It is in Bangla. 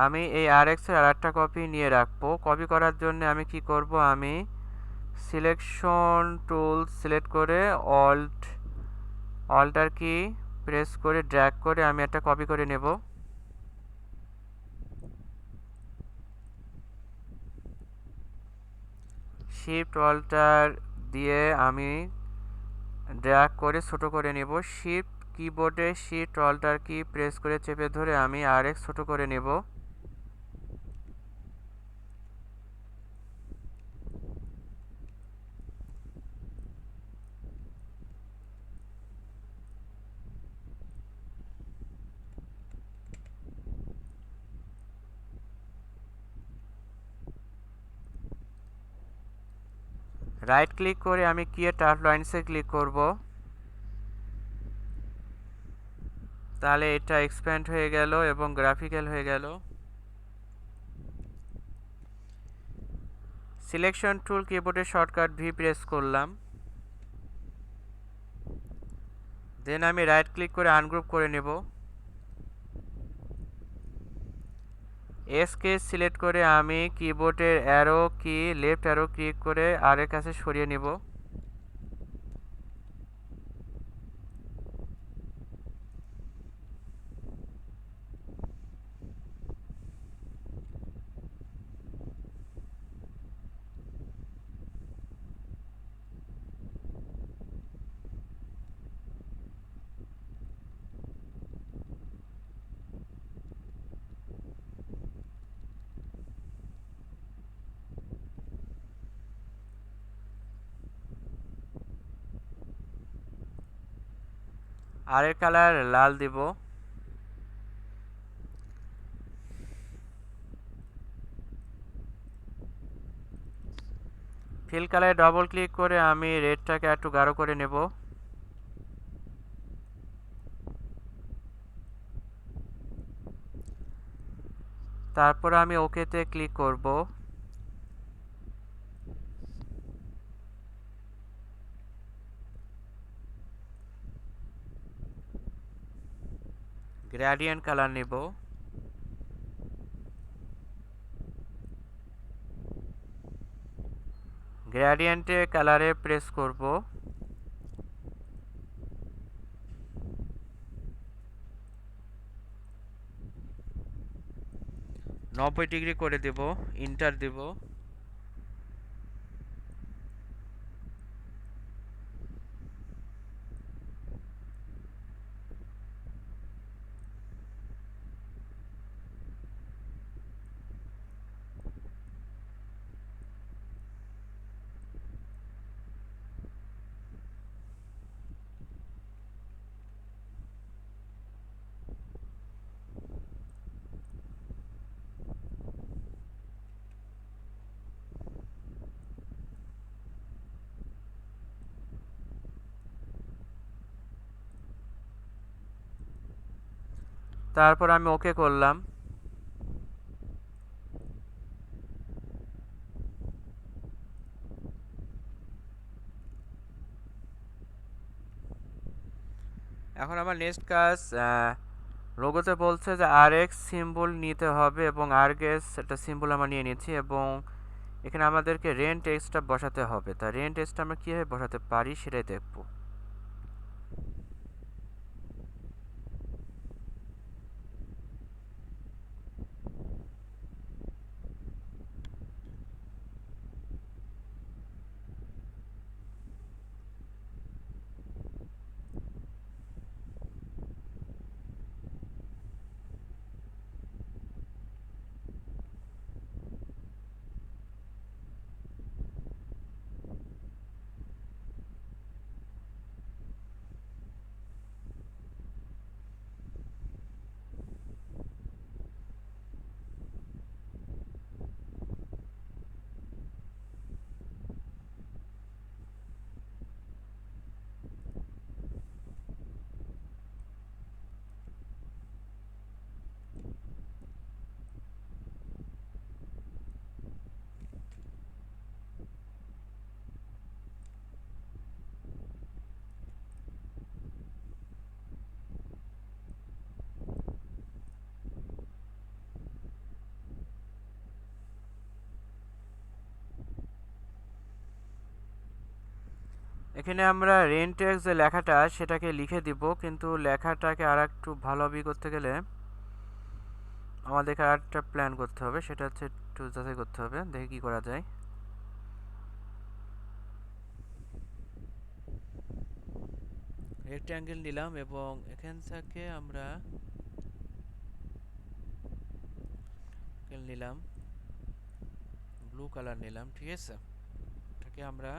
আমি এই rx এর আরেকটা কপি নিয়ে রাখবো। কপি করার জন্য আমি কি করব, আমি সিলেকশন টুল সিলেক্ট করে অল্টার কি প্রেস করে ড্র্যাগ করে আমি একটা কপি করে নেব। শিফট অল্টার দিয়ে আমি ড্র্যাগ করে ছোট করে নেব। শিফট কিবোর্ডে শিফট অল্টার কি প্রেস করে চেপে ধরে আমি rx ছোট করে নেব। রাইট ক্লিক করে আমি ক্রিয়েট আউটলাইনসে ক্লিক করব। তাহলে এটা এক্সপ্যান্ড হয়ে গেল এবং গ্রাফিক্যাল হয়ে গেল। সিলেকশন টুল কিবোর্ডে শর্টকাট ভি প্রেস করলাম। দেন আমি রাইট ক্লিক করে আনগ্রুপ করে নেব। এস কে সিলেক্ট করে আমি কিবোর্ডের অ্যারো কি লেফট অ্যারো ক্লিক করে আর এর কাছে সরিয়ে নেব। আর এর কালার লাল দিব। ফিল কালারে ডবল ক্লিক করে আমি রেডটাকে একটু গাঢ় করে নেব। তারপর আমি ওকেতে ক্লিক করব। গ্রেডিয়েন্ট কালার নেব। গ্রেডিয়েন্টে কালারে প্রেস করব। 90 ডিগ্রি করে দেব, ইন্টার দেব। তারপর আমি ওকে করলাম। এখন আমার নেক্সট কাজ, লোগোতে বলছে যে আরএক্স সিম্বল নিতে হবে এবং আরগেস একটা সিম্বল আমরা নিয়ে নিয়েছি এবং এখানে আমাদেরকে রেন্ট টেক্সটটা বসাতে হবে। তা রেন্ট টেক্সটটা আমরা কীভাবে বসাতে পারি সেটাই দেখব। এখানে আমরা রেন্টেক্স যে লেখাটা সেটাকে লিখে দিব, কিন্তু লেখাটাকে আর একটু ভালোভাবে করতে গেলে আমাদেরকে আর একটা প্ল্যান করতে হবে, সেটা হচ্ছে একটু যাচাই করতে হবে, দেখি কি করা যায়। রেক্ট্যাঙ্গেল নিলাম এবং এখান থেকে আমরা নিলাম ব্লু কালার নিলাম, ঠিক আছে। এটাকে আমরা